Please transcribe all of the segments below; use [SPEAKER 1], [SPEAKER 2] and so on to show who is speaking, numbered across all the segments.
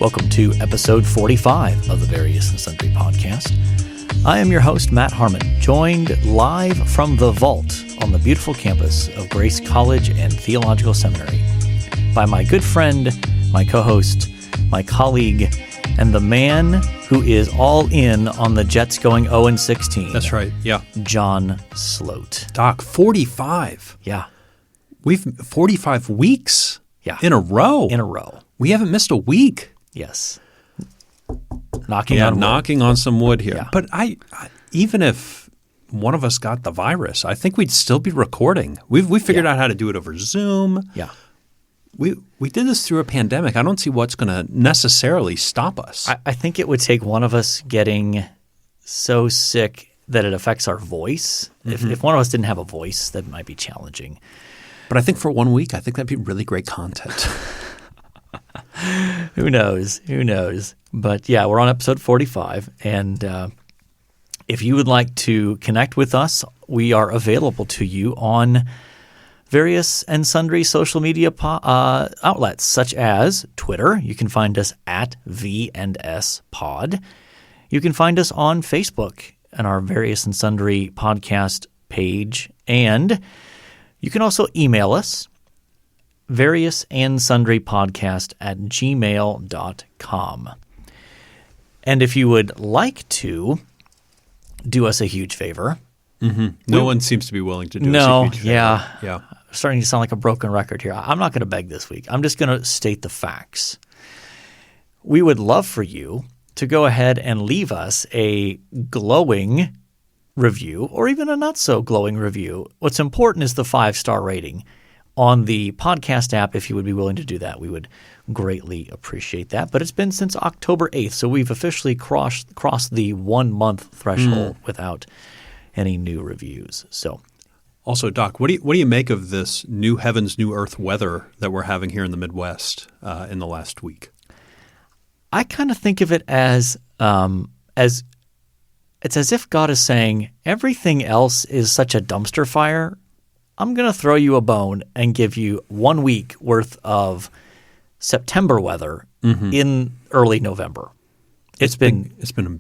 [SPEAKER 1] Welcome to episode 45 of the Various and Sundry podcast. I am your host, Matt Harmon, joined live from the vault on the beautiful campus of Grace College and Theological Seminary by my good friend, my co-host, my colleague, and the man who is all in on the Jets going 0-16.
[SPEAKER 2] That's right, yeah.
[SPEAKER 1] John Sloat.
[SPEAKER 2] Doc, 45.
[SPEAKER 1] Yeah.
[SPEAKER 2] We've 45 weeks in a row.
[SPEAKER 1] In a row.
[SPEAKER 2] We haven't missed a week.
[SPEAKER 1] Yes. Knocking
[SPEAKER 2] on some wood here.
[SPEAKER 1] Yeah.
[SPEAKER 2] But I even if one of us got the virus, I think we'd still be recording. We figured out how to do it over Zoom.
[SPEAKER 1] Yeah.
[SPEAKER 2] We did this through a pandemic. I don't see what's going to necessarily stop us.
[SPEAKER 1] I think it would take one of us getting so sick that it affects our voice. Mm-hmm. If one of us didn't have a voice, that might be challenging.
[SPEAKER 2] But I think for 1 week, I think that'd be really great content.
[SPEAKER 1] Who knows? But yeah, we're on episode 45. And if you would like to connect with us, we are available to you on various and sundry social media outlets, such as Twitter. You can find us at V&S Pod. You can find us on Facebook and our Various and Sundry podcast page. And you can also email us, variousandsundrypodcast@gmail.com. And if you would like to do us a huge favor.
[SPEAKER 2] Mm-hmm. No one seems to be willing to do us a huge favor.
[SPEAKER 1] Yeah. Starting to sound like a broken record here. I'm not going to beg this week. I'm just going to state the facts. We would love for you to go ahead and leave us a glowing review or even a not so glowing review. What's important is the 5-star rating on the podcast app. If you would be willing to do that, we would greatly appreciate that. But it's been since October 8th, so we've officially crossed the 1 month threshold without any new reviews. So,
[SPEAKER 2] also, Doc, what do you make of this new heavens, new earth weather that we're having here in the Midwest in the last week?
[SPEAKER 1] I kind of think of it as it's as if God is saying, everything else is such a dumpster fire. I'm going to throw you a bone and give you 1 week worth of September weather in early November. It's been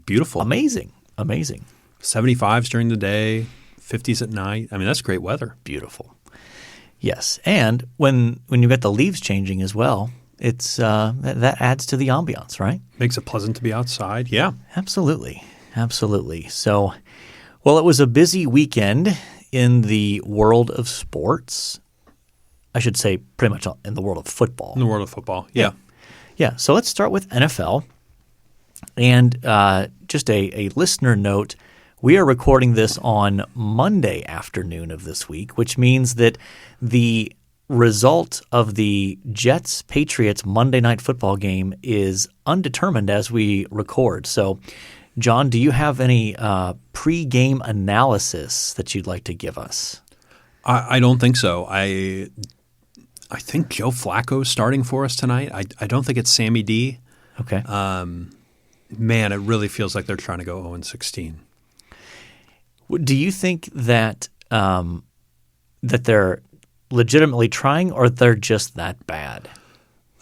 [SPEAKER 2] beautiful.
[SPEAKER 1] Amazing.
[SPEAKER 2] 75s during the day, 50s at night. I mean, that's great weather.
[SPEAKER 1] Beautiful. Yes. And when you get the leaves changing as well, it's that adds to the ambiance, right?
[SPEAKER 2] Makes it pleasant to be outside. Yeah.
[SPEAKER 1] Absolutely. So, well, it was a busy weekend in the world of sports. I should say pretty much in the world of football.
[SPEAKER 2] In the world of football, yeah.
[SPEAKER 1] Yeah, so let's start with NFL. And just a listener note, we are recording this on Monday afternoon of this week, which means that the result of the Jets-Patriots Monday Night Football game is undetermined as we record. So, John, do you have any pre-game analysis that you'd like to give us?
[SPEAKER 2] I don't think so. I think Joe Flacco's starting for us tonight. I don't think it's Sammy D.
[SPEAKER 1] Okay.
[SPEAKER 2] Man, it really feels like they're trying to go 0-16.
[SPEAKER 1] Do you think that that they're legitimately trying, or they're just that bad?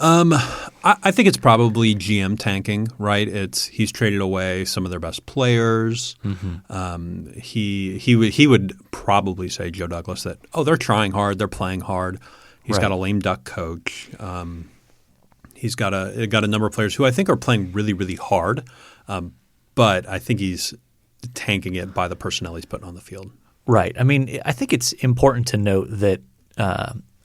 [SPEAKER 2] I think it's probably GM tanking, right? He's traded away some of their best players. Mm-hmm. He would probably say, Joe Douglas, that they're trying hard, they're playing hard. He's got a lame duck coach. He's got a number of players who I think are playing really, really hard, but I think he's tanking it by the personnel he's putting on the field.
[SPEAKER 1] Right. I mean, I think it's important to note that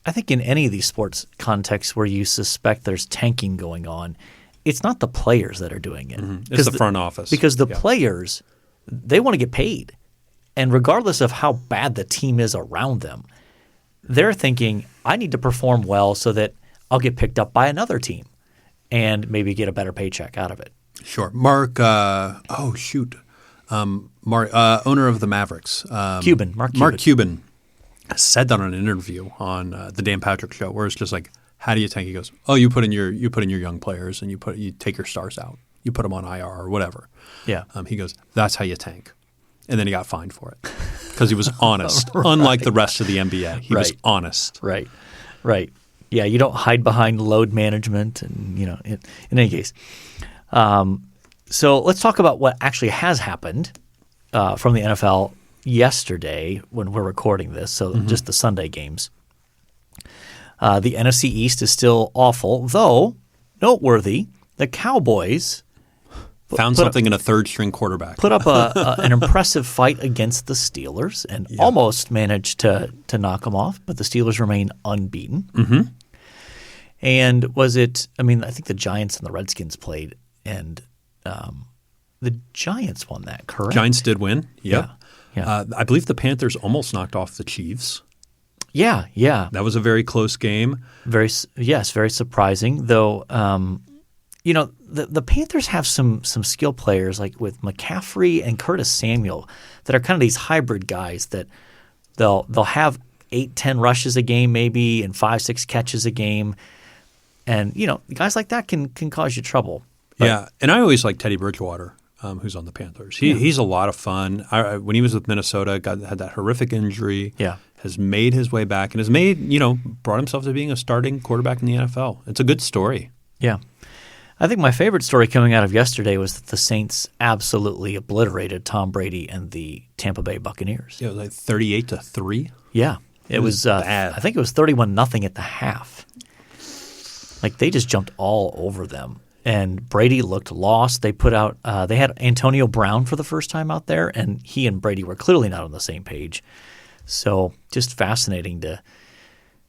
[SPEAKER 1] I think in any of these sports contexts where you suspect there's tanking going on, it's not the players that are doing it.
[SPEAKER 2] Mm-hmm. It's the front office.
[SPEAKER 1] Because the players, they want to get paid. And regardless of how bad the team is around them, they're thinking, I need to perform well so that I'll get picked up by another team and maybe get a better paycheck out of it.
[SPEAKER 2] Sure. Mark owner of the Mavericks. Mark Cuban said that on an interview on the Dan Patrick Show, where it's just like, how do you tank? He goes, you put in your young players and you take your stars out, you put them on IR or whatever.
[SPEAKER 1] Yeah.
[SPEAKER 2] He goes, that's how you tank, and then he got fined for it because he was honest. Right. Unlike the rest of the NBA, he was honest.
[SPEAKER 1] Right. Yeah, you don't hide behind load management, and in any case. So let's talk about what actually has happened from the NFL yesterday when we're recording this. So just the Sunday games. The NFC East is still awful, though noteworthy. The Cowboys
[SPEAKER 2] found something in a third-string quarterback.
[SPEAKER 1] Put up an impressive fight against the Steelers and almost managed to knock them off, but the Steelers remain unbeaten.
[SPEAKER 2] Mm-hmm.
[SPEAKER 1] And was it – I mean, I think the Giants and the Redskins played, and the Giants won that, correct?
[SPEAKER 2] Giants did win, yep.
[SPEAKER 1] Yeah.
[SPEAKER 2] I believe the Panthers almost knocked off the Chiefs.
[SPEAKER 1] Yeah.
[SPEAKER 2] That was a very close game.
[SPEAKER 1] Very surprising, though. The Panthers have some skill players like with McCaffrey and Curtis Samuel that are kind of these hybrid guys that they'll have 8-10 rushes a game maybe and 5-6 catches a game, and guys like that can cause you trouble.
[SPEAKER 2] But, and I always like Teddy Bridgewater, who's on the Panthers. He's a lot of fun. When he was with Minnesota, had that horrific injury.
[SPEAKER 1] Yeah.
[SPEAKER 2] Has made his way back and has brought himself to being a starting quarterback in the NFL. It's a good story.
[SPEAKER 1] Yeah. I think my favorite story coming out of yesterday was that the Saints absolutely obliterated Tom Brady and the Tampa Bay Buccaneers.
[SPEAKER 2] Yeah, it was like 38-3.
[SPEAKER 1] Yeah. It was
[SPEAKER 2] bad.
[SPEAKER 1] I think it was 31-0 at the half. Like they just jumped all over them. And Brady looked lost. They put out they had Antonio Brown for the first time out there, and he and Brady were clearly not on the same page. So just fascinating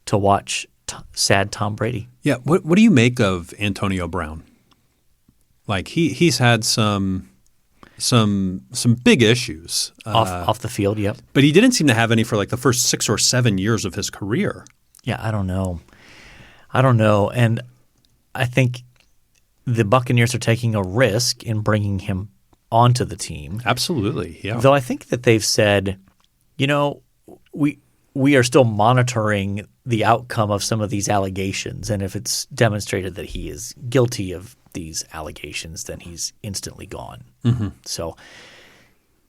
[SPEAKER 1] to watch sad Tom Brady.
[SPEAKER 2] Yeah. What do you make of Antonio Brown? Like he's had some big issues
[SPEAKER 1] Off the field, yep.
[SPEAKER 2] But he didn't seem to have any for like the first 6 or 7 years of his career.
[SPEAKER 1] Yeah, I don't know. And I think the Buccaneers are taking a risk in bringing him onto the team.
[SPEAKER 2] Absolutely, yeah.
[SPEAKER 1] Though I think that they've said, we are still monitoring the outcome of some of these allegations, and if it's demonstrated that he is guilty of these allegations, then he's instantly gone.
[SPEAKER 2] Mm-hmm.
[SPEAKER 1] So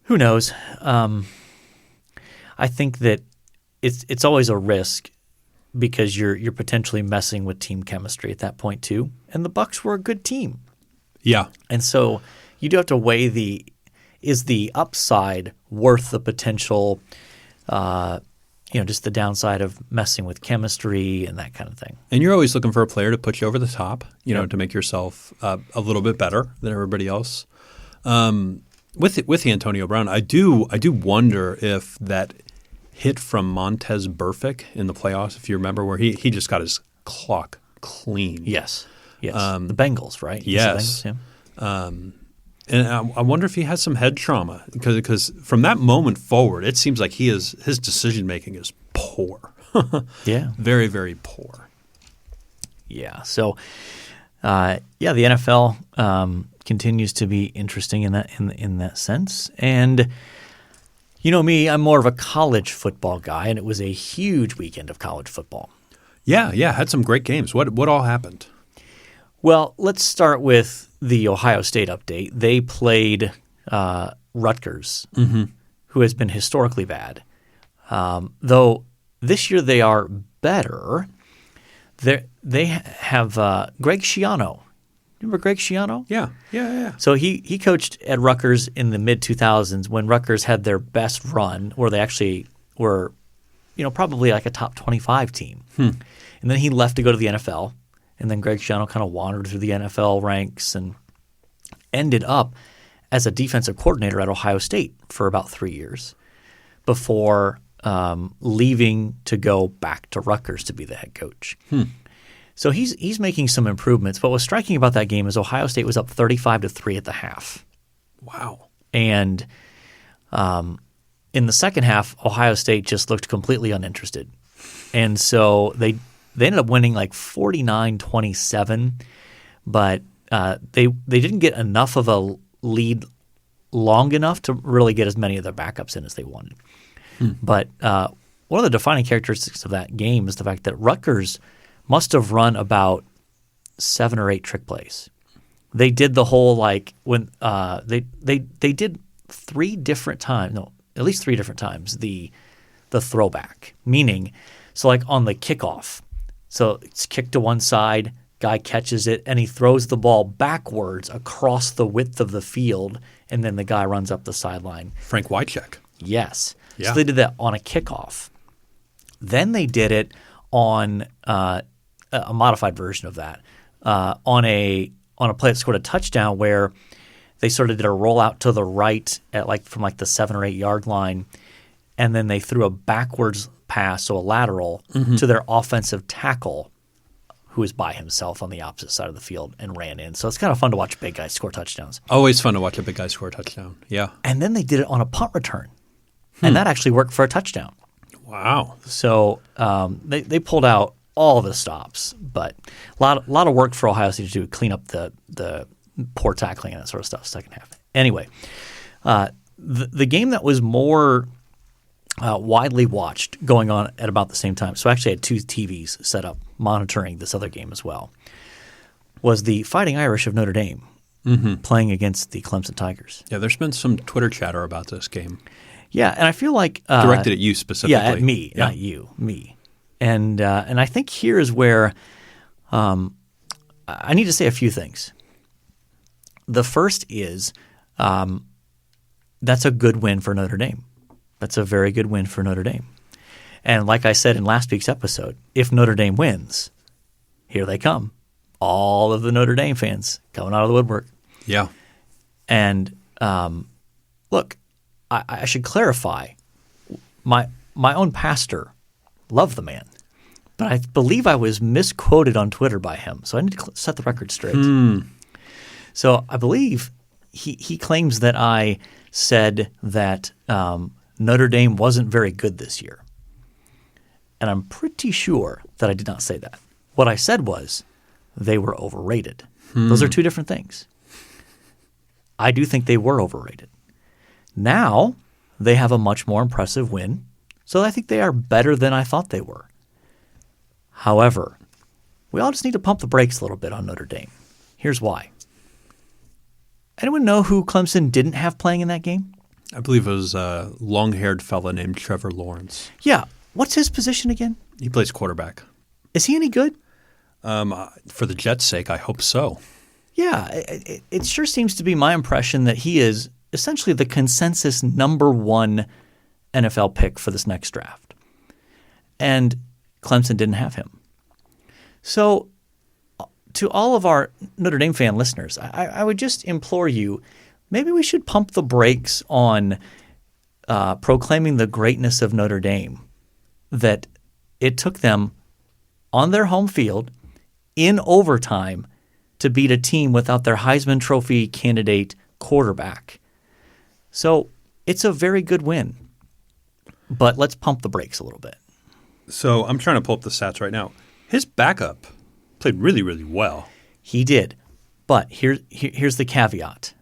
[SPEAKER 1] who knows? I think that it's always a risk because you're potentially messing with team chemistry at that point too. And the Bucs were a good team.
[SPEAKER 2] Yeah.
[SPEAKER 1] And so you do have to weigh is the upside worth the potential just the downside of messing with chemistry and that kind of thing.
[SPEAKER 2] And you're always looking for a player to put you over the top, to make yourself a little bit better than everybody else. With Antonio Brown, I do wonder if that hit from Montez Burfict in the playoffs, if you remember, where he just got his clock clean.
[SPEAKER 1] Yes. The Bengals, right?
[SPEAKER 2] Yes.
[SPEAKER 1] The Bengals, yeah.
[SPEAKER 2] And I wonder if he has some head trauma because from that moment forward, it seems like his decision making is poor.
[SPEAKER 1] Yeah,
[SPEAKER 2] very, very poor.
[SPEAKER 1] Yeah. So, the NFL continues to be interesting in that sense. And me, I'm more of a college football guy, and it was a huge weekend of college football.
[SPEAKER 2] Yeah, had some great games. What all happened?
[SPEAKER 1] Well, let's start with the Ohio State update. They played Rutgers, who has been historically bad. Though this year they are better. They have Greg Schiano. Remember Greg Schiano?
[SPEAKER 2] Yeah.
[SPEAKER 1] So he coached at Rutgers in the mid-2000s when Rutgers had their best run, where they actually were, probably like a top 25 team. And then he left to go to the NFL. And then Greg Schiano kind of wandered through the NFL ranks and ended up as a defensive coordinator at Ohio State for about 3 years before leaving to go back to Rutgers to be the head coach. So he's making some improvements. But what's striking about that game is Ohio State was up 35-3 at the half.
[SPEAKER 2] Wow.
[SPEAKER 1] And in the second half, Ohio State just looked completely uninterested. And so they ended up winning like 49-27, but they didn't get enough of a lead long enough to really get as many of their backups in as they wanted. But one of the defining characteristics of that game is the fact that Rutgers must have run about 7 or 8 trick plays. They did the whole when they did 3 different times, no, at least 3 different times the throwback, meaning so on the kickoff. So it's kicked to one side, guy catches it, and he throws the ball backwards across the width of the field, and then the guy runs up the sideline.
[SPEAKER 2] Frank Wycheck.
[SPEAKER 1] Yes.
[SPEAKER 2] Yeah.
[SPEAKER 1] So they did that on a kickoff. Then they did it on a modified version of that on a play that scored a touchdown where they sort of did a rollout to the right at from the 7 or 8 yard line, and then they threw a backwards pass, so a lateral, to their offensive tackle, who was by himself on the opposite side of the field and ran in. So it's kind of fun to watch big guys score touchdowns.
[SPEAKER 2] Always fun to watch a big guy score a touchdown. Yeah.
[SPEAKER 1] And then they did it on a punt return, and that actually worked for a touchdown.
[SPEAKER 2] Wow.
[SPEAKER 1] So they pulled out all the stops, but a lot of work for Ohio State to do, clean up the poor tackling and that sort of stuff second half. Anyway, the game that was more widely watched going on at about the same time, so I actually had 2 TVs set up monitoring this other game as well, was the Fighting Irish of Notre Dame playing against the Clemson Tigers.
[SPEAKER 2] Yeah, there's been some Twitter chatter about this game.
[SPEAKER 1] Yeah, and I feel like
[SPEAKER 2] directed at you specifically.
[SPEAKER 1] Yeah, at me, not you, me. And I think here is where I need to say a few things. The first is that's a good win for Notre Dame. That's a very good win for Notre Dame. And like I said in last week's episode, if Notre Dame wins, here they come. All of the Notre Dame fans coming out of the woodwork.
[SPEAKER 2] Yeah.
[SPEAKER 1] And look, I should clarify, my own pastor loved the man, but I believe I was misquoted on Twitter by him, so I need to set the record straight. So I believe he claims that I said that Notre Dame wasn't very good this year, and I'm pretty sure that I did not say that. What I said was they were overrated. Those are 2 different things. I do think they were overrated. Now they have a much more impressive win, so I think they are better than I thought they were. However, we all just need to pump the brakes a little bit on Notre Dame. Here's why. Anyone know who Clemson didn't have playing in that game?
[SPEAKER 2] I believe it was a long-haired fella named Trevor Lawrence.
[SPEAKER 1] Yeah. What's his position again?
[SPEAKER 2] He plays quarterback.
[SPEAKER 1] Is he any good?
[SPEAKER 2] For the Jets' sake, I hope so.
[SPEAKER 1] Yeah. It sure seems to be my impression that he is essentially the consensus number 1 NFL pick for this next draft. And Clemson didn't have him. So to all of our Notre Dame fan listeners, I would just implore you, maybe we should pump the brakes on proclaiming the greatness of Notre Dame, that it took them on their home field in overtime to beat a team without their Heisman Trophy candidate quarterback. So it's a very good win, but let's pump the brakes a little bit.
[SPEAKER 2] So I'm trying to pull up the stats right now. His backup played really, really well.
[SPEAKER 1] He did, but here's the caveat.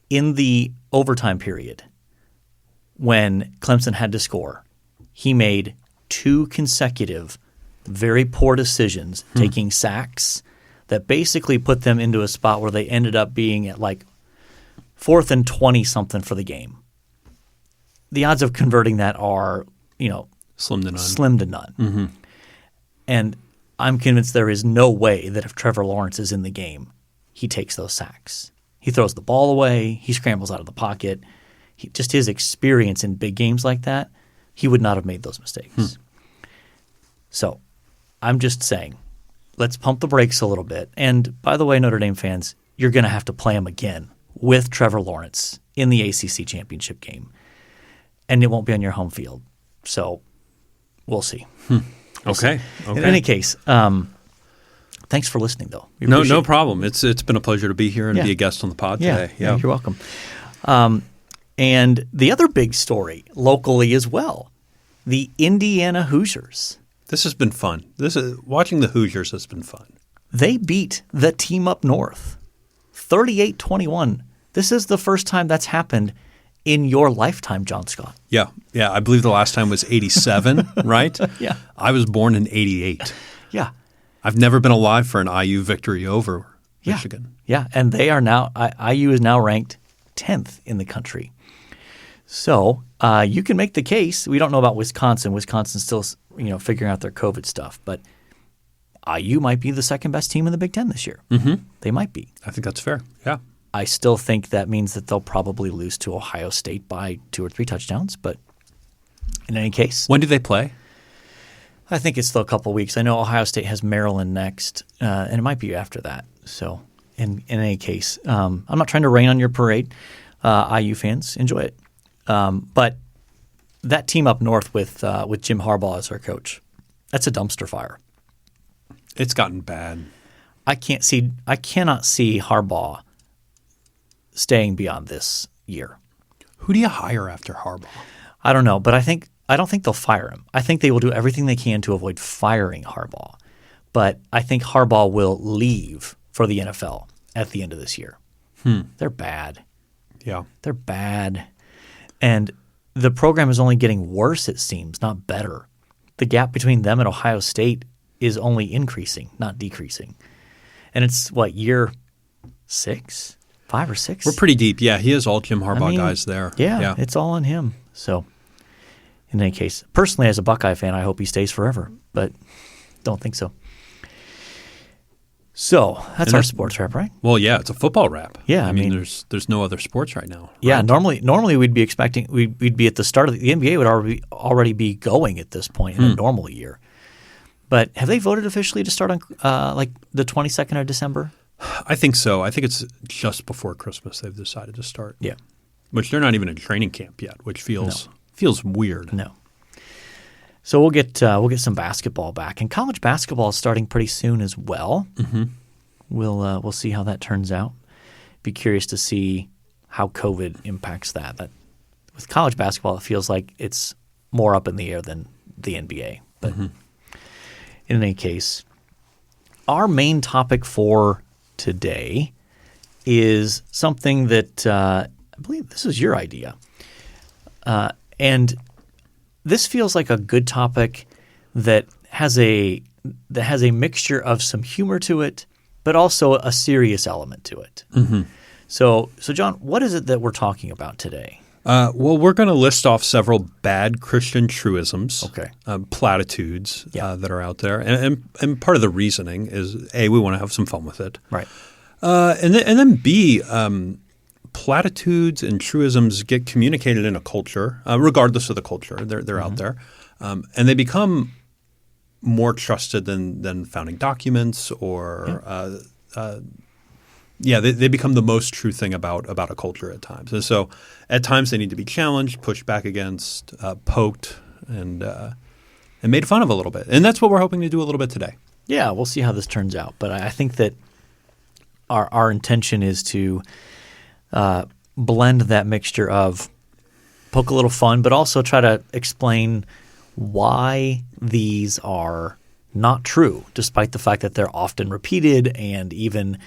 [SPEAKER 1] In the overtime period, when Clemson had to score, he made 2 consecutive very poor decisions, taking sacks that basically put them into a spot where they ended up being at 4th and 20-something for the game. The odds of converting that are,
[SPEAKER 2] slim to none.
[SPEAKER 1] Slim to none. And I'm convinced there is no way that if Trevor Lawrence is in the game, he takes those sacks. He throws the ball away. He scrambles out of the pocket. Just his experience in big games like that, he would not have made those mistakes. So I'm just saying, let's pump the brakes a little bit. And by the way, Notre Dame fans, you're going to have to play him again with Trevor Lawrence in the ACC championship game. And it won't be on your home field. So we'll see.
[SPEAKER 2] Okay.
[SPEAKER 1] In any case, thanks for listening, though.
[SPEAKER 2] No problem. It's been a pleasure to be here and be a guest on the pod today.
[SPEAKER 1] Yeah, you're welcome. And the other big story locally as well, the Indiana Hoosiers.
[SPEAKER 2] This has been fun. Watching the Hoosiers has been fun.
[SPEAKER 1] They beat the team up north, 38-21. This is the first time that's happened in your lifetime, John Scott.
[SPEAKER 2] Yeah. I believe the last time was 87, right?
[SPEAKER 1] Yeah.
[SPEAKER 2] I was born in 88.
[SPEAKER 1] Yeah.
[SPEAKER 2] I've never been alive for an IU victory over Michigan.
[SPEAKER 1] Yeah, and they are now IU is now ranked 10th in the country. So you can make the case. We don't know about Wisconsin. Wisconsin's still figuring out their COVID stuff. But IU might be the second best team in the Big Ten this year.
[SPEAKER 2] Mm-hmm.
[SPEAKER 1] They might be.
[SPEAKER 2] I think that's fair. Yeah.
[SPEAKER 1] I still think that means that they'll probably lose to Ohio State by 2 or 3 touchdowns. But in any case,
[SPEAKER 2] When do they play?
[SPEAKER 1] I think it's still a couple of weeks. I know Ohio State has Maryland next, and it might be after that. So in any case, I'm not trying to rain on your parade. IU fans, enjoy it. But that team up north with Jim Harbaugh as our coach, that's a dumpster fire.
[SPEAKER 2] It's gotten bad.
[SPEAKER 1] I cannot see Harbaugh staying beyond this year.
[SPEAKER 2] Who do you hire after Harbaugh?
[SPEAKER 1] I don't know, but I don't think they'll fire him. I think they will do everything they can to avoid firing Harbaugh. But I think Harbaugh will leave for the NFL at the end of this year. They're bad.
[SPEAKER 2] Yeah.
[SPEAKER 1] They're bad. And the program is only getting worse, it seems, not better. The gap between them and Ohio State is only increasing, not decreasing. And it's what, year 6? 5 or 6?
[SPEAKER 2] We're pretty deep. Yeah, he has all Jim Harbaugh guys there.
[SPEAKER 1] Yeah, it's all on him. So in any case, personally as a Buckeye fan, I hope he stays forever, but don't think so. So that's our sports wrap, right?
[SPEAKER 2] Well, yeah, it's a football wrap.
[SPEAKER 1] Yeah,
[SPEAKER 2] I mean there's no other sports right now. Right?
[SPEAKER 1] Yeah, normally we'd be expecting we'd be at the start of the NBA would already be going at this point in a normal year. But have they voted officially to start on like the 22nd of December?
[SPEAKER 2] I think so. I think it's just before Christmas they've decided to start.
[SPEAKER 1] Yeah,
[SPEAKER 2] which they're not even in training camp yet, which feels weird.
[SPEAKER 1] No. So we'll get some basketball back, and college basketball is starting pretty soon as well. Mm-hmm. We'll see how that turns out. Be curious to see how COVID impacts that. That with college basketball, it feels like it's more up in the air than the NBA. But in any case, our main topic for today is something that I believe this is your idea, and this feels like a good topic that has a mixture of some humor to it, but also a serious element to it. Mm-hmm. So John, what is it that we're talking about today?
[SPEAKER 2] Well, we're going to list off several bad Christian truisms, platitudes that are out there, and part of the reasoning is A, we want to have some fun with it,
[SPEAKER 1] right?
[SPEAKER 2] And then B, platitudes and truisms get communicated in a culture, regardless of the culture. They're out there, and they become more trusted than founding documents or they become the most true thing about a culture at times. And so at times they need to be challenged, pushed back against, poked, and made fun of a little bit. And that's what we're hoping to do a little bit today. Yeah,
[SPEAKER 1] we'll see how this turns out. But I think that our intention is to blend that mixture of poke a little fun, but also try to explain why these are not true, despite the fact that they're often repeated, and even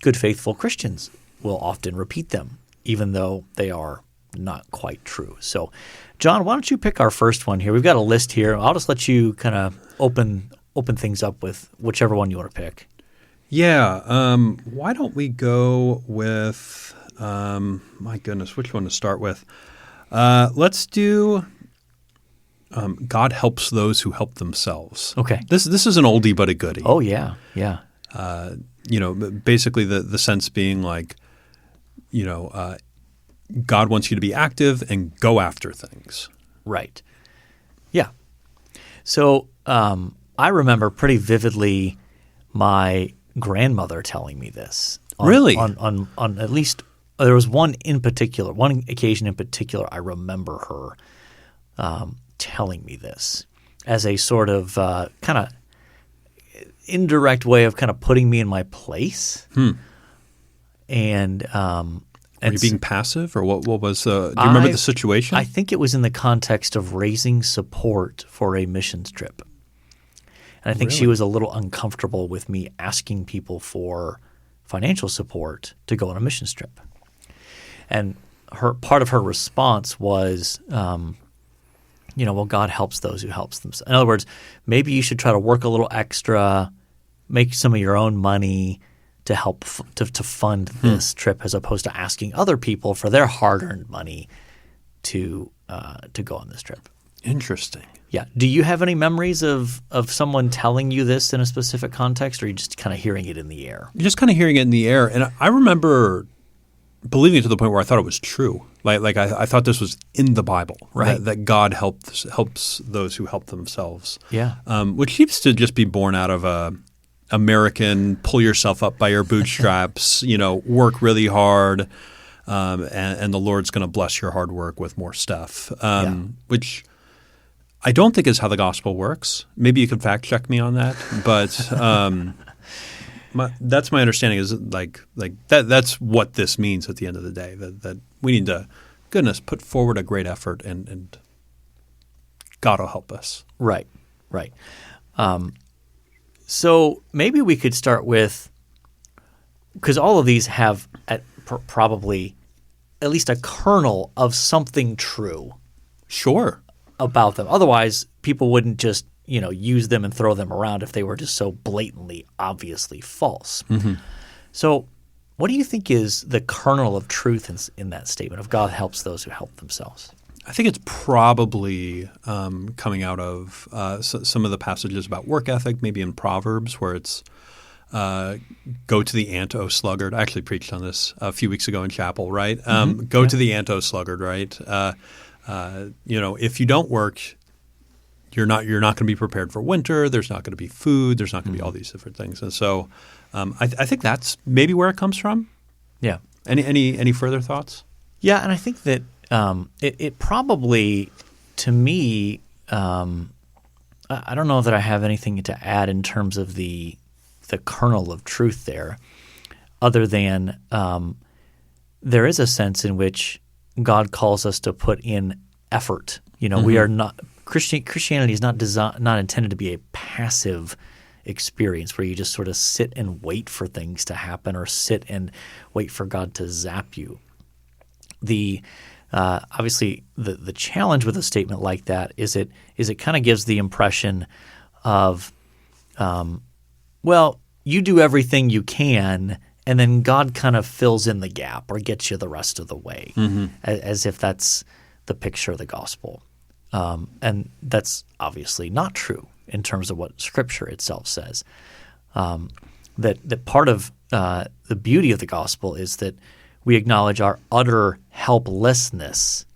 [SPEAKER 1] good, faithful Christians will often repeat them, even though they are not quite true. So, John, why don't you pick our first one here? We've got a list here. I'll just let you kind of open things up with whichever one you want to pick.
[SPEAKER 2] Yeah. Why don't we go with my goodness, which one to start with? Let's do God helps those who help themselves.
[SPEAKER 1] Okay.
[SPEAKER 2] This is an oldie but a goodie.
[SPEAKER 1] Oh, yeah. Yeah.
[SPEAKER 2] Basically the sense being like, God wants you to be active and go after things.
[SPEAKER 1] Right. Yeah. So I remember pretty vividly my grandmother telling me this.
[SPEAKER 2] Really?
[SPEAKER 1] On at least there was one occasion in particular I remember her telling me this as a sort of kind of indirect way of kind of putting me in my place. And
[SPEAKER 2] were you being passive, or what was do you remember the situation?
[SPEAKER 1] I think it was in the context of raising support for a missions trip. And I think she was a little uncomfortable with me asking people for financial support to go on a missions trip. And part of her response was, well, God helps those who helps themselves. In other words, maybe you should try to work a little extra, make some of your own money to help to fund this trip, as opposed to asking other people for their hard-earned money to go on this trip.
[SPEAKER 2] Interesting.
[SPEAKER 1] Yeah. Do you have any memories of someone telling you this in a specific context, or are you just kind of hearing it in the air?
[SPEAKER 2] You're just kind of hearing it in the air. And I remember believing it to the point where I thought it was true. Like I thought this was in the Bible,
[SPEAKER 1] Right.
[SPEAKER 2] that God helps those who help themselves.
[SPEAKER 1] Yeah.
[SPEAKER 2] Which seems to just be born out of a American pull yourself up by your bootstraps, work really hard, and the Lord's going to bless your hard work with more stuff, which I don't think is how the gospel works. Maybe you can fact check me on that, but that's my understanding is like that's what this means at the end of the day, that we need to, goodness, put forward a great effort and God will help us.
[SPEAKER 1] Right. So maybe we could start with, because all of these have probably at least a kernel of something true
[SPEAKER 2] Sure.
[SPEAKER 1] about them. Otherwise, people wouldn't just use them and throw them around if they were just so blatantly, obviously false.
[SPEAKER 2] Mm-hmm.
[SPEAKER 1] So what do you think is the kernel of truth in that statement of God helps those who help themselves?
[SPEAKER 2] I think it's probably coming out of some of the passages about work ethic, maybe in Proverbs, where it's go to the ant, O sluggard. I actually preached on this a few weeks ago in chapel, right? Go to the ant, O sluggard, right? If you don't work, you're not going to be prepared for winter. There's not going to be food. There's not going to be all these different things. And so I think that's maybe where it comes from.
[SPEAKER 1] Yeah.
[SPEAKER 2] Any further thoughts?
[SPEAKER 1] Yeah, and I think that it probably, to me, I don't know that I have anything to add in terms of the kernel of truth there, other than there is a sense in which God calls us to put in effort. We are not Christianity is not intended to be a passive experience where you just sort of sit and wait for things to happen or sit and wait for God to zap you. Obviously, the challenge with a statement like that is it kind of gives the impression of, you do everything you can, and then God kind of fills in the gap or gets you the rest of the way, as if that's the picture of the gospel. And that's obviously not true in terms of what Scripture itself says. That part of the beauty of the gospel is that we acknowledge our utter helplessness,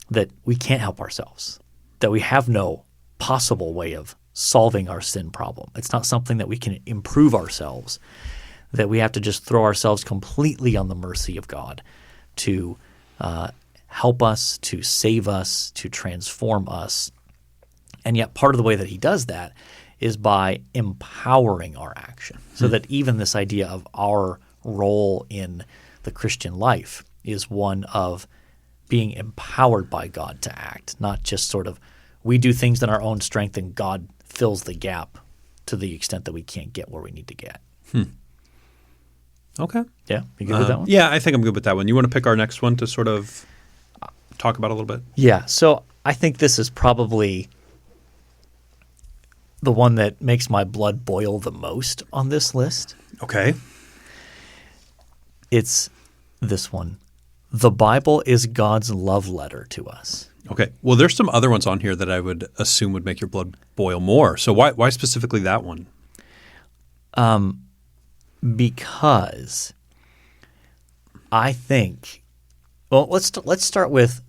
[SPEAKER 1] that we can't help ourselves, that we have no possible way of solving our sin problem. It's not something that we can improve ourselves, that we have to just throw ourselves completely on the mercy of God to help us, to save us, to transform us. And yet part of the way that he does that is by empowering our action, so that even this idea of our role in the Christian life is one of being empowered by God to act, not just sort of we do things in our own strength and God fills the gap to the extent that we can't get where we need to get.
[SPEAKER 2] Okay.
[SPEAKER 1] Yeah, you good with that one?
[SPEAKER 2] Yeah, I think I'm good with that one. You want to pick our next one to sort of talk about a little bit?
[SPEAKER 1] Yeah, so I think this is probably the one that makes my blood boil the most on this list.
[SPEAKER 2] Okay.
[SPEAKER 1] It's this one. The Bible is God's love letter to us.
[SPEAKER 2] Okay. Well, there's some other ones on here that I would assume would make your blood boil more. So why specifically that one?
[SPEAKER 1] Because I think, well, let's start with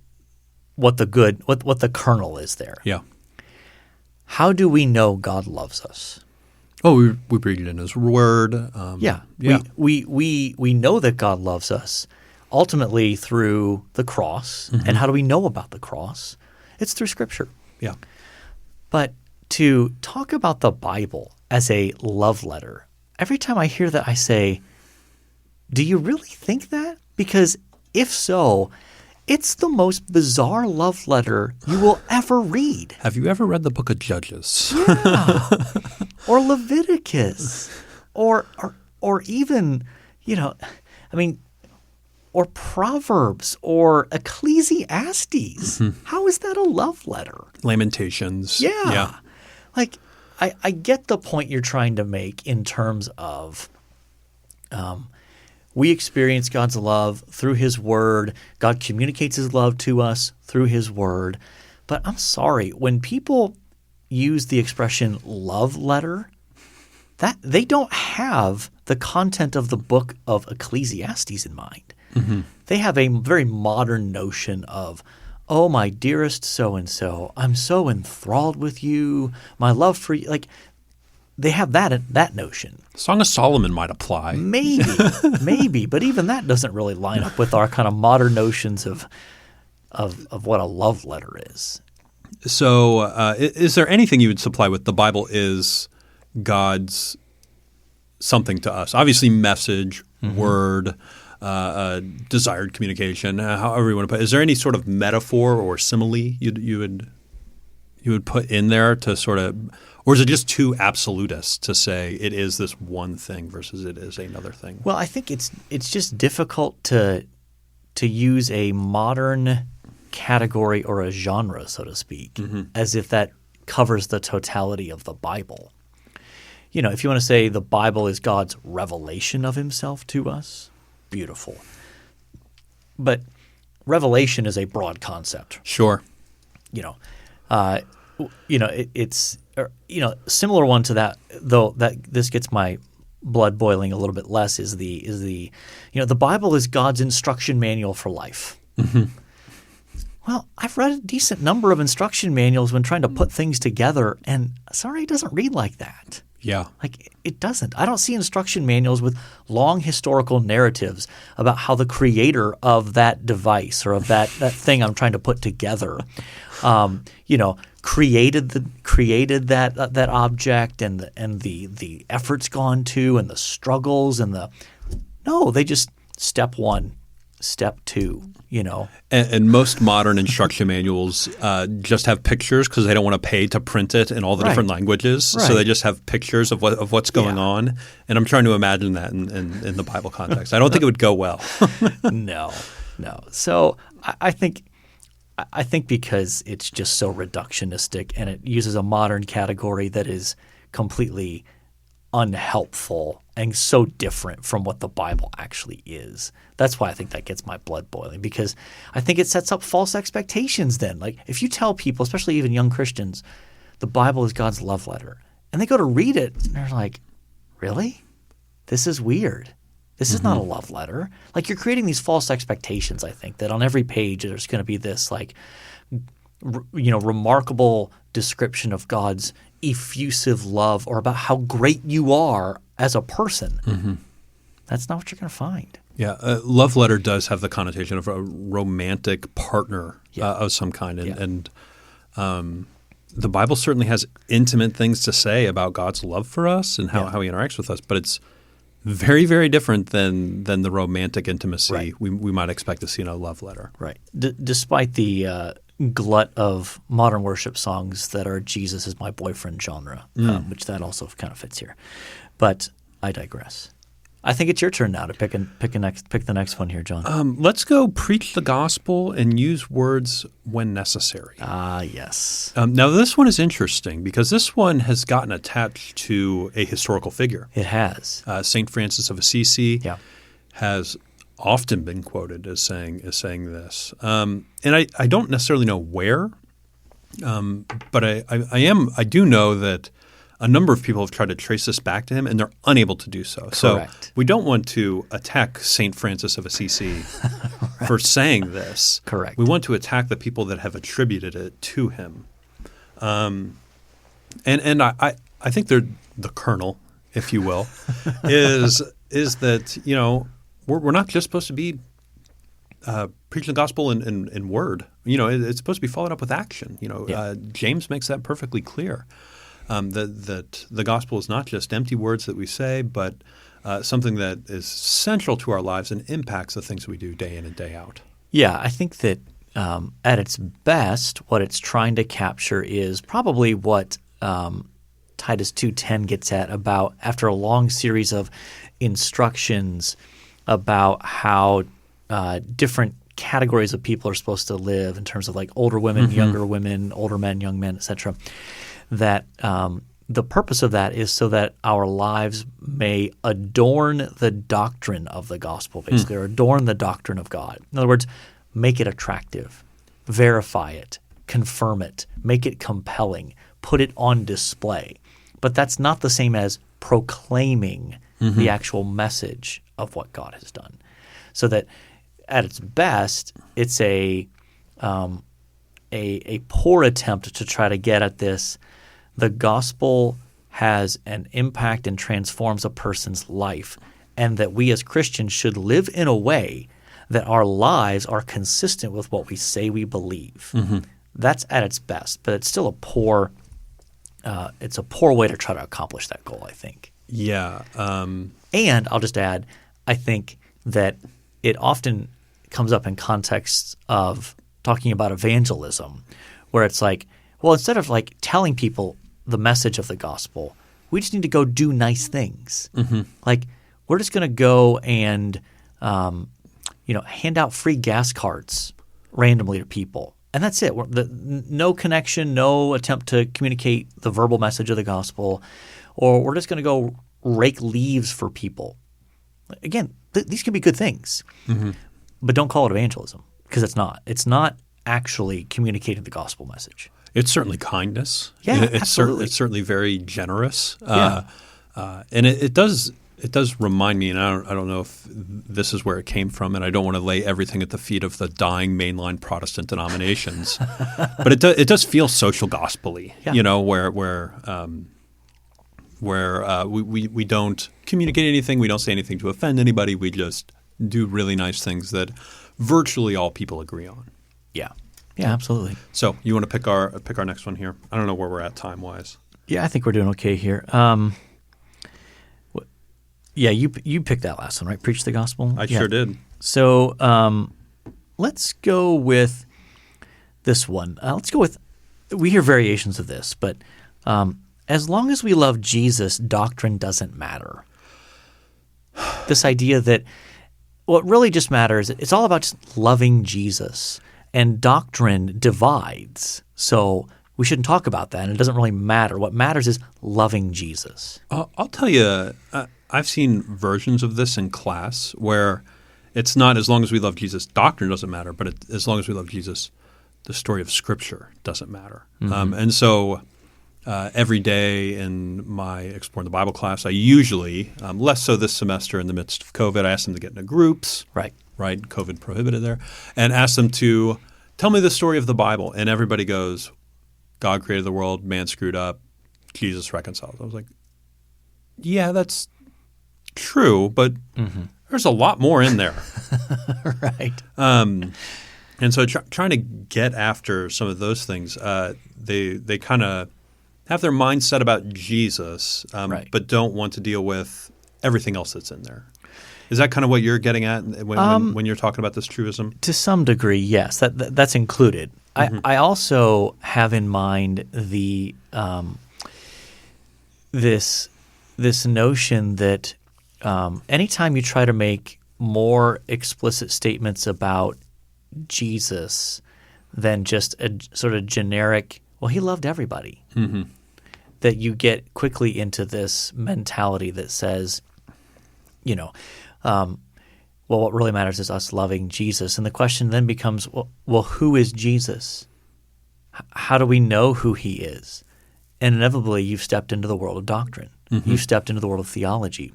[SPEAKER 1] what the kernel is there.
[SPEAKER 2] Yeah.
[SPEAKER 1] How do we know God loves us?
[SPEAKER 2] Oh, we read it in His Word.
[SPEAKER 1] Yeah.
[SPEAKER 2] Yeah.
[SPEAKER 1] We know that God loves us ultimately through the cross. And how do we know about the cross? It's through Scripture.
[SPEAKER 2] Yeah.
[SPEAKER 1] But to talk about the Bible as a love letter, every time I hear that I say, do you really think that? Because if so, it's the most bizarre love letter you will ever read.
[SPEAKER 2] Have you ever read the book of Judges?
[SPEAKER 1] Yeah. Or Leviticus. Or even, or Proverbs or Ecclesiastes. How is that a love letter?
[SPEAKER 2] Lamentations.
[SPEAKER 1] Yeah. Like, I get the point you're trying to make in terms of we experience God's love through His Word. God communicates His love to us through His Word. But I'm sorry, when people use the expression love letter, that they don't have the content of the book of Ecclesiastes in mind.
[SPEAKER 2] Mm-hmm.
[SPEAKER 1] They have a very modern notion of, oh, my dearest so-and-so, I'm so enthralled with you, my love for you. Like, they have that notion.
[SPEAKER 2] Song of Solomon might apply.
[SPEAKER 1] Maybe, but even that doesn't really line up with our kind of modern notions of what a love letter is.
[SPEAKER 2] So is there anything you would supply with the Bible is God's something to us? Obviously message, word, desired communication, however you want to put it. Is there any sort of metaphor or simile you would put in there to sort of – or is it just too absolutist to say it is this one thing versus it is another thing?
[SPEAKER 1] Well, I think it's just difficult to use a modern category or a genre, so to speak, as if that covers the totality of the Bible. You know, if you want to say the Bible is God's revelation of himself to us, beautiful. But revelation is a broad concept.
[SPEAKER 2] Sure.
[SPEAKER 1] It's similar one to that, though that this gets my blood boiling a little bit less is the Bible is God's instruction manual for life.
[SPEAKER 2] Mm-hmm.
[SPEAKER 1] Well, I've read a decent number of instruction manuals when trying to put things together, and sorry, it doesn't read like that.
[SPEAKER 2] Yeah.
[SPEAKER 1] Like, it doesn't. I don't see instruction manuals with long historical narratives about how the creator of that device or of that thing I'm trying to put together, created that object and the efforts gone to and the struggles and they just step one, step two,
[SPEAKER 2] And most modern instruction manuals just have pictures because they don't want to pay to print it in all the different languages.
[SPEAKER 1] Right.
[SPEAKER 2] So they just have pictures of what's going on. And I'm trying to imagine that in the Bible context. I don't think it would go well.
[SPEAKER 1] No. So I think because it's just so reductionistic and it uses a modern category that is completely unhelpful and so different from what the Bible actually is. That's why I think that gets my blood boiling, because I think it sets up false expectations then. Like, if you tell people, especially even young Christians, the Bible is God's love letter, and they go to read it and they're like, really? This is weird. This is not a love letter. Like, you're creating these false expectations, I think, that on every page there's going to be this remarkable description of God's effusive love or about how great you are as a person. Mm-hmm. That's not what you're going to find.
[SPEAKER 2] Yeah, love letter does have the connotation of a romantic partner of some kind. And the Bible certainly has intimate things to say about God's love for us and how he interacts with us, but it's very, very different than the romantic intimacy we might expect to see in a love letter. Right.
[SPEAKER 1] Despite the glut of modern worship songs that are Jesus is my boyfriend genre, which that also kind of fits here. But I digress. I think it's your turn now to pick the next one here, John.
[SPEAKER 2] Let's go preach the gospel and use words when necessary.
[SPEAKER 1] Ah, yes.
[SPEAKER 2] Now, this one is interesting because this one has gotten attached to a historical figure.
[SPEAKER 1] It has.
[SPEAKER 2] St. Francis of Assisi has often been quoted as saying this. And I don't necessarily know where, but I do know that a number of people have tried to trace this back to him, and they're unable to do so.
[SPEAKER 1] Correct.
[SPEAKER 2] So we don't want to attack St. Francis of Assisi for saying this.
[SPEAKER 1] Correct.
[SPEAKER 2] We want to attack the people that have attributed it to him. And I think they're the kernel, if you will, is that we're not just supposed to be preaching the gospel in word. It's supposed to be followed up with action. James makes that perfectly clear. That the gospel is not just empty words that we say, but something that is central to our lives and impacts the things we do day in and day out.
[SPEAKER 1] Yeah, I think that at its best, what it's trying to capture is probably what Titus 2:10 gets at about after a long series of instructions about how different categories of people are supposed to live in terms of like older women, younger women, older men, young men, etc. That the purpose of that is so that our lives may adorn the doctrine of the gospel, basically, or adorn the doctrine of God. In other words, make it attractive, verify it, confirm it, make it compelling, put it on display. But that's not the same as proclaiming the actual message of what God has done. So that at its best, it's a poor attempt to try to get at this. The gospel has an impact and transforms a person's life, and that we as Christians should live in a way that our lives are consistent with what we say we believe. That's at its best, but it's still a poor way to try to accomplish that goal, I think.
[SPEAKER 2] Yeah.
[SPEAKER 1] And I'll just add, I think that it often comes up in contexts of talking about evangelism, where it's like, well, instead of like telling people the message of the gospel, we just need to go do nice things. Like we're just going to go and hand out free gas cards randomly to people. And that's it. No connection, no attempt to communicate the verbal message of the gospel, or we're just going to go rake leaves for people. Again, these can be good things, but don't call it evangelism because it's not. It's not actually communicating the gospel message.
[SPEAKER 2] It's certainly kindness.
[SPEAKER 1] Yeah,
[SPEAKER 2] it's
[SPEAKER 1] absolutely.
[SPEAKER 2] It's certainly very generous.
[SPEAKER 1] Yeah.
[SPEAKER 2] And it does remind me, and I don't know if this is where it came from, and I don't want to lay everything at the feet of the dying mainline Protestant denominations, but it does feel social gospel-y, where we don't communicate anything, we don't say anything to offend anybody, we just do really nice things that virtually all people agree on.
[SPEAKER 1] Yeah. Yeah, absolutely.
[SPEAKER 2] So you want to pick our next one here? I don't know where we're at time-wise.
[SPEAKER 1] Yeah, I think we're doing okay here. Yeah, you picked that last one, right? Preach the gospel?
[SPEAKER 2] I sure did.
[SPEAKER 1] So let's go with this one. We hear variations of this, but as long as we love Jesus, doctrine doesn't matter. This idea that what really just matters, it's all about just loving Jesus, and doctrine divides. So we shouldn't talk about that, and it doesn't really matter. What matters is loving Jesus.
[SPEAKER 2] I'll tell you, I've seen versions of this in class where it's not as long as we love Jesus, doctrine doesn't matter, but as long as we love Jesus, the story of Scripture doesn't matter. And so every day in my Exploring the Bible class, I usually, less so this semester in the midst of COVID, I ask them to get into groups.
[SPEAKER 1] Right.
[SPEAKER 2] COVID prohibited there. And ask them to tell me the story of the Bible. And everybody goes, God created the world, man screwed up, Jesus reconciled. I was like, yeah, that's true, but there's a lot more in there.
[SPEAKER 1] Right.
[SPEAKER 2] And so trying to get after some of those things, they kind of have their mind set about Jesus, but don't want to deal with everything else that's in there. Is that kind of what you're getting at when you're talking about this truism? To
[SPEAKER 1] some degree, yes. That's included. I also have in mind the this notion that anytime you try to make more explicit statements about Jesus than just a sort of generic, well, he loved everybody, that you get quickly into this mentality that says, well, what really matters is us loving Jesus. And the question then becomes, well, who is Jesus? How do we know who he is? And inevitably, you've stepped into the world of doctrine. You've stepped into the world of theology.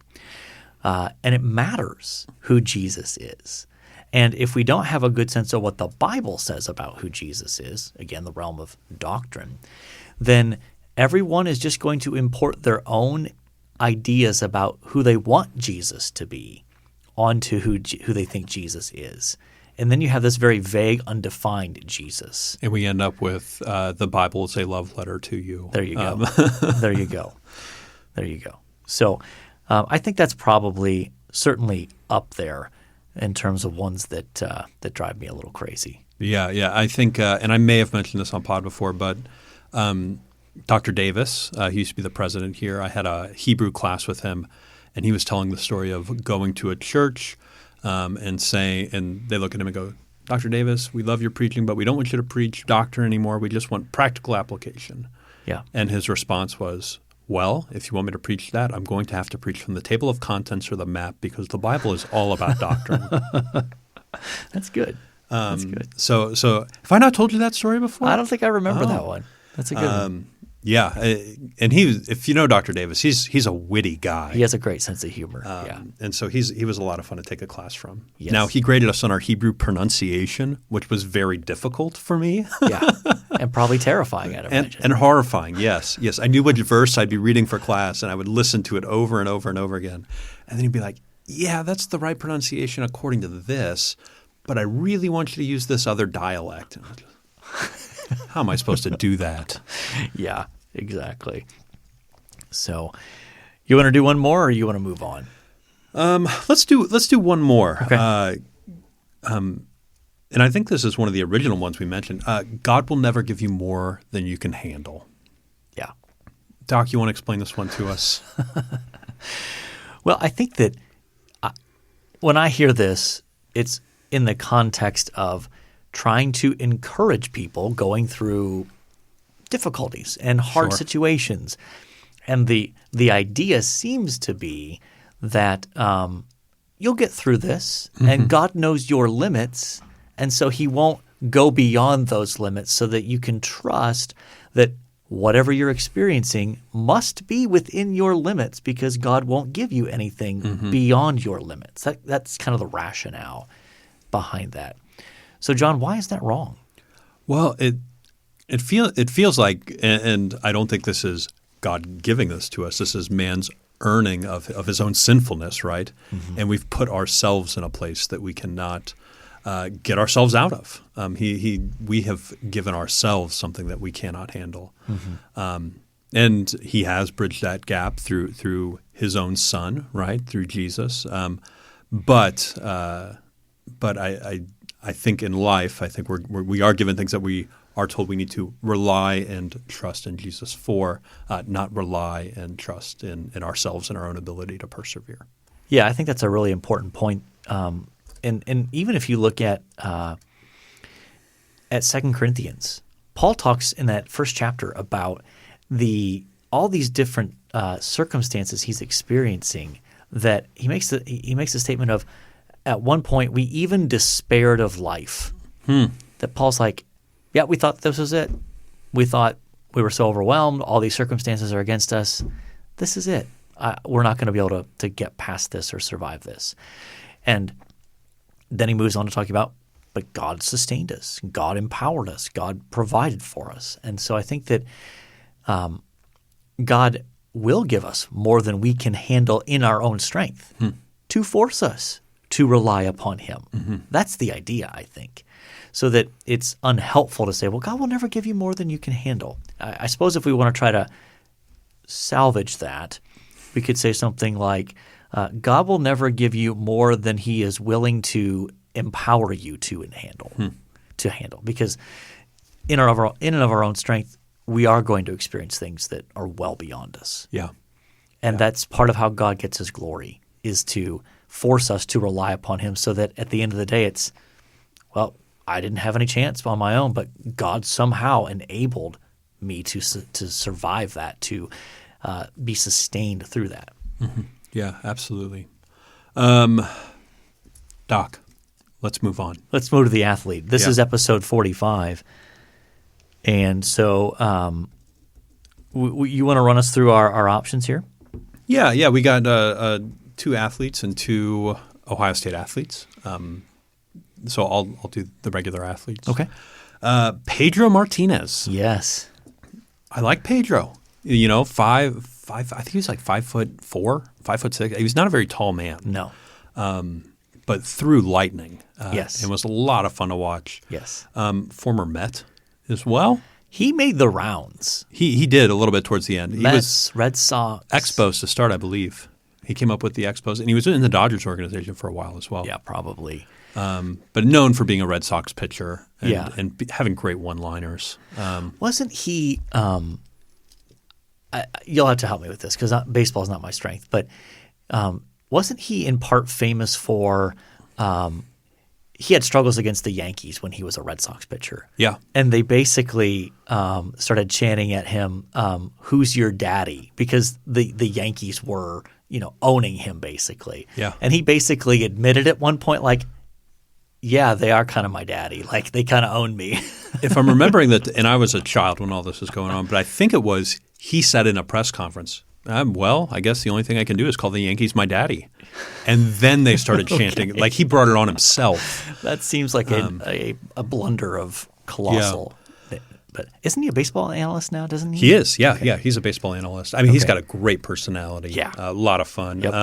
[SPEAKER 1] And it matters who Jesus is. And if we don't have a good sense of what the Bible says about who Jesus is, again, the realm of doctrine, then everyone is just going to import their own ideas about who they want Jesus to be onto who they think Jesus is. And then you have this very vague, undefined Jesus.
[SPEAKER 2] And we end up with the Bible is a love letter to you.
[SPEAKER 1] There you go. There you go. There you go. So I think that's probably certainly up there in terms of ones that drive me a little crazy.
[SPEAKER 2] Yeah. I think, and I may have mentioned this on pod before, but Dr. Davis, he used to be the president here. I had a Hebrew class with him, and he was telling the story of going to a church and they look at him and go, Dr. Davis, we love your preaching, but we don't want you to preach doctrine anymore. We just want practical application.
[SPEAKER 1] Yeah.
[SPEAKER 2] And his response was, well, if you want me to preach that, I'm going to have to preach from the table of contents or the map because the Bible is all about doctrine.
[SPEAKER 1] That's good. That's good.
[SPEAKER 2] So have I not told you that story before?
[SPEAKER 1] I don't think I remember that one. That's a good one.
[SPEAKER 2] Yeah, and if you know Dr. Davis, he's a witty guy.
[SPEAKER 1] He has a great sense of humor.
[SPEAKER 2] And so he was a lot of fun to take a class from.
[SPEAKER 1] Yes.
[SPEAKER 2] Now, he graded us on our Hebrew pronunciation, which was very difficult for me.
[SPEAKER 1] Yeah, and probably terrifying, I'd imagine.
[SPEAKER 2] And horrifying, yes. Yes, I knew which verse I'd be reading for class, and I would listen to it over and over and over again. And then he'd be like, yeah, that's the right pronunciation according to this, but I really want you to use this other dialect. How am I supposed to do that?
[SPEAKER 1] Yeah, exactly. So you want to do one more or you want to move on?
[SPEAKER 2] Let's do one more.
[SPEAKER 1] Okay.
[SPEAKER 2] And I think this is one of the original ones we mentioned. God will never give you more than you can handle.
[SPEAKER 1] Yeah.
[SPEAKER 2] Doc, you want to explain this one to us?
[SPEAKER 1] Well, I think that when I hear this, it's in the context of trying to encourage people going through difficulties and hard situations. And the idea seems to be that you'll get through this, and God knows your limits, and so he won't go beyond those limits, so that you can trust that whatever you're experiencing must be within your limits, because God won't give you anything beyond your limits. That's kind of the rationale behind that. So, John, why is that wrong?
[SPEAKER 2] Well, it feels like, and I don't think this is God giving this to us. This is man's earning of his own sinfulness, right? And we've put ourselves in a place that we cannot get ourselves out of. We have given ourselves something that we cannot handle, and he has bridged that gap through his own Son, right? Through Jesus. But I think in life, I think we are given things that we are told we need to rely and trust in Jesus for, not rely and trust in ourselves and our own ability to persevere.
[SPEAKER 1] Yeah, I think that's a really important point. And even if you look at 2 Corinthians, Paul talks in that first chapter about all these different circumstances he's experiencing. That he makes a statement of, at one point we even despaired of life. That Paul's like, yeah, we thought this was it. We thought we were so overwhelmed. All these circumstances are against us. This is it. We're not going to be able to get past this or survive this. And then he moves on to talk about, but God sustained us. God empowered us. God provided for us. And so I think that God will give us more than we can handle in our own strength to force us to rely upon him. That's the idea, I think. So that it's unhelpful to say, well, God will never give you more than you can handle. I suppose if we want to try to salvage that, we could say something like, God will never give you more than he is willing to empower you to handle. Because in and of our own strength, we are going to experience things that are well beyond us.
[SPEAKER 2] Yeah.
[SPEAKER 1] And that's part of how God gets his glory, is to force us to rely upon him, so that at the end of the day it's, well, I didn't have any chance on my own, but God somehow enabled me to survive that, to be sustained through that.
[SPEAKER 2] Yeah, absolutely. Doc, let's move on.
[SPEAKER 1] Let's move to the athlete. This is episode 45. And so you want to run us through our options here?
[SPEAKER 2] Yeah. We got 2 athletes and 2 Ohio State athletes. So I'll do the regular athletes.
[SPEAKER 1] Okay.
[SPEAKER 2] Pedro Martinez.
[SPEAKER 1] Yes.
[SPEAKER 2] I like Pedro. You know, 5'5". I think he was like 5'4", 5'6". He was not a very tall man.
[SPEAKER 1] No.
[SPEAKER 2] But threw lightning.
[SPEAKER 1] Yes.
[SPEAKER 2] It was a lot of fun to watch.
[SPEAKER 1] Yes.
[SPEAKER 2] Former Met as well.
[SPEAKER 1] He made the rounds.
[SPEAKER 2] He did a little bit towards the end. He was
[SPEAKER 1] Red Sox.
[SPEAKER 2] Expos to start, I believe. He came up with the Expos, and he was in the Dodgers organization for a while as well.
[SPEAKER 1] Yeah, probably.
[SPEAKER 2] But known for being a Red Sox pitcher and,
[SPEAKER 1] and
[SPEAKER 2] having great one-liners.
[SPEAKER 1] Wasn't he you'll have to help me with this because baseball is not my strength, but wasn't he in part famous for he had struggles against the Yankees when he was a Red Sox pitcher.
[SPEAKER 2] Yeah.
[SPEAKER 1] And they basically started chanting at him, who's your daddy? Because the Yankees were, owning him basically.
[SPEAKER 2] Yeah.
[SPEAKER 1] And he basically admitted at one point, like, Yeah, they are kind of my daddy. Like they kind of own me.
[SPEAKER 2] If I'm remembering that, and I was a child when all this was going on, but I think it was he said in a press conference, well, I guess the only thing I can do is call the Yankees my daddy. And then they started chanting. Like he brought it on himself.
[SPEAKER 1] That seems like a blunder of colossal. Yeah. But isn't he a baseball analyst now, doesn't he?
[SPEAKER 2] He is, yeah. Okay. Yeah, he's a baseball analyst. I mean, he's got a great personality.
[SPEAKER 1] Yeah.
[SPEAKER 2] A lot of fun.
[SPEAKER 1] Yep.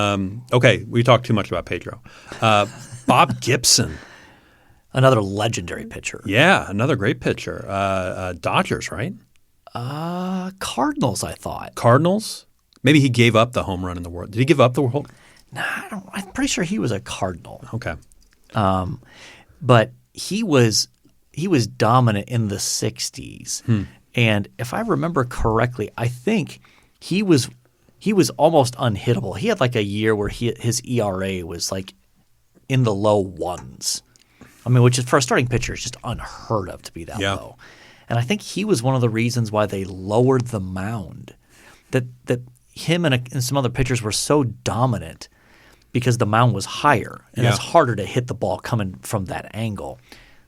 [SPEAKER 2] Okay, we talked too much about Pedro. Bob Gibson.
[SPEAKER 1] Another legendary pitcher.
[SPEAKER 2] Yeah, another great pitcher. Dodgers, right?
[SPEAKER 1] Cardinals, I thought.
[SPEAKER 2] Cardinals? Maybe he gave up the home run in the world. Did he give up the world?
[SPEAKER 1] No, I'm pretty sure he was a Cardinal.
[SPEAKER 2] Okay.
[SPEAKER 1] But he was dominant in the 60s. And if I remember correctly, I think he was almost unhittable. He had like a year where his ERA was like in the low ones. I mean, which is for a starting pitcher is just unheard of to be that low. And I think he was one of the reasons why they lowered the mound. That him and some other pitchers were so dominant because the mound was higher and it's harder to hit the ball coming from that angle.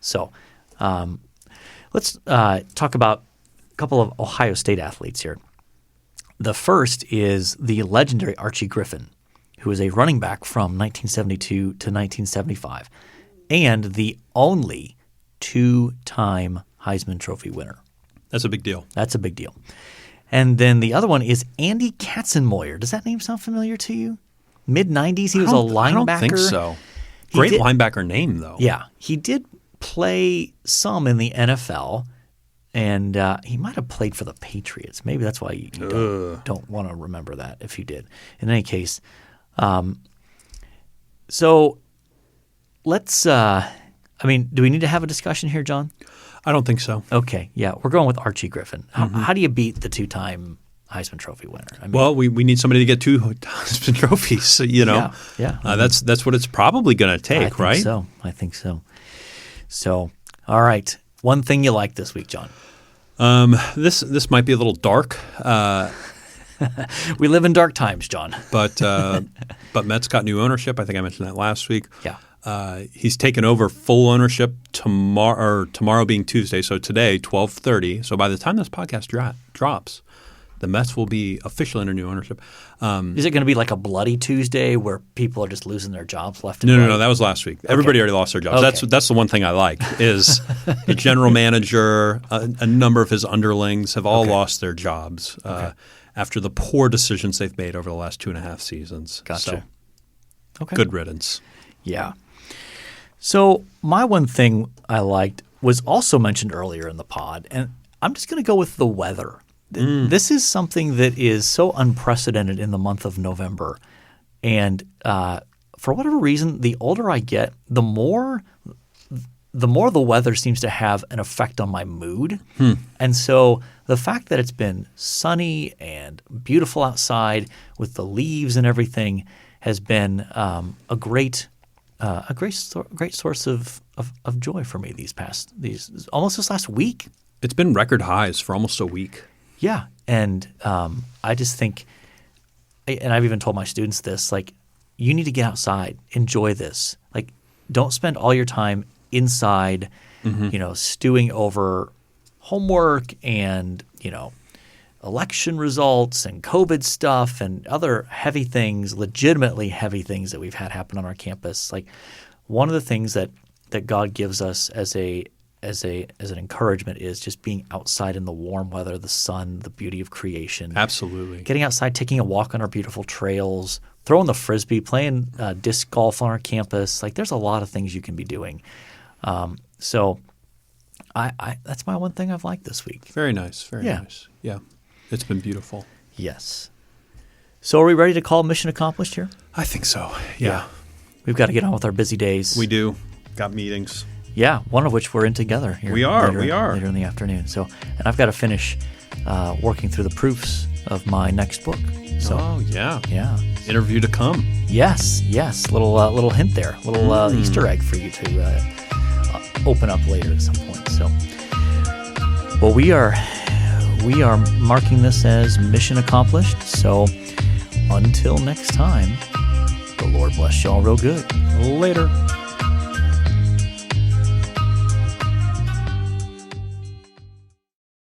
[SPEAKER 1] So let's talk about a couple of Ohio State athletes here. The first is the legendary Archie Griffin, who is a running back from 1972 to 1975 and the only two-time Heisman Trophy winner.
[SPEAKER 2] That's a big deal.
[SPEAKER 1] That's a big deal. And then the other one is Andy Katzenmoyer. Does that name sound familiar to you? Mid-90s, he was a linebacker.
[SPEAKER 2] I don't think so. Great linebacker name, though.
[SPEAKER 1] Yeah. He did play some in the NFL, and he might have played for the Patriots. Maybe that's why you don't want to remember that if you did. In any case, so let's do we need to have a discussion here, John?
[SPEAKER 2] I don't think so.
[SPEAKER 1] Okay, yeah. We're going with Archie Griffin. How do you beat the two-time Heisman Trophy winner? I mean,
[SPEAKER 2] well, we need somebody to get two Heisman trophies, you know.
[SPEAKER 1] Yeah.
[SPEAKER 2] That's what it's probably going to take, right?
[SPEAKER 1] I think so. So, all right. One thing you like this week, John?
[SPEAKER 2] This might be a little dark.
[SPEAKER 1] We live in dark times, John.
[SPEAKER 2] But Mets got new ownership. I think I mentioned that last week.
[SPEAKER 1] Yeah.
[SPEAKER 2] He's taken over full ownership tomorrow being Tuesday, so today, 12:30. So by the time this podcast drops, the Mets will be officially under new ownership.
[SPEAKER 1] Is it going to be like a bloody Tuesday where people are just losing their jobs left and right?
[SPEAKER 2] No, that was last week. Everybody already lost their jobs.
[SPEAKER 1] Okay.
[SPEAKER 2] That's the one thing I like is the general manager, a number of his underlings have all lost their jobs after the poor decisions they've made over the last 2.5 seasons.
[SPEAKER 1] Gotcha.
[SPEAKER 2] So, good riddance.
[SPEAKER 1] Yeah. So my one thing I liked was also mentioned earlier in the pod, and I'm just going to go with the weather. This is something that is so unprecedented in the month of November. And for whatever reason, the older I get, the more the weather seems to have an effect on my mood. And so the fact that it's been sunny and beautiful outside with the leaves and everything has been a great source of joy for me almost this last week.
[SPEAKER 2] It's been record highs for almost a week.
[SPEAKER 1] Yeah, and I just think, and I've even told my students this, like, you need to get outside, enjoy this. Like, don't spend all your time inside, stewing over homework and, election results and COVID stuff and other heavy things, legitimately heavy things that we've had happen on our campus. Like, one of the things that God gives us as an encouragement is just being outside in the warm weather, the sun, the beauty of creation.
[SPEAKER 2] Absolutely.
[SPEAKER 1] Getting outside, taking a walk on our beautiful trails, throwing the Frisbee, playing disc golf on our campus. Like, there's a lot of things you can be doing. So that's my one thing I've liked this week.
[SPEAKER 2] Very nice. Very nice. Yeah. It's been beautiful.
[SPEAKER 1] Yes. So are we ready to call mission accomplished here?
[SPEAKER 2] I think so. Yeah.
[SPEAKER 1] We've got to get on with our busy days.
[SPEAKER 2] We do. Got meetings.
[SPEAKER 1] Yeah, one of which we're in together here.
[SPEAKER 2] We are.
[SPEAKER 1] Later in the afternoon. So, and I've got to finish working through the proofs of my next book. So,
[SPEAKER 2] yeah. Interview to come.
[SPEAKER 1] Yes. Little hint there. Little Easter egg for you to open up later at some point. So, well, we are marking this as mission accomplished. So, until next time, the Lord bless y'all real good.
[SPEAKER 2] Later.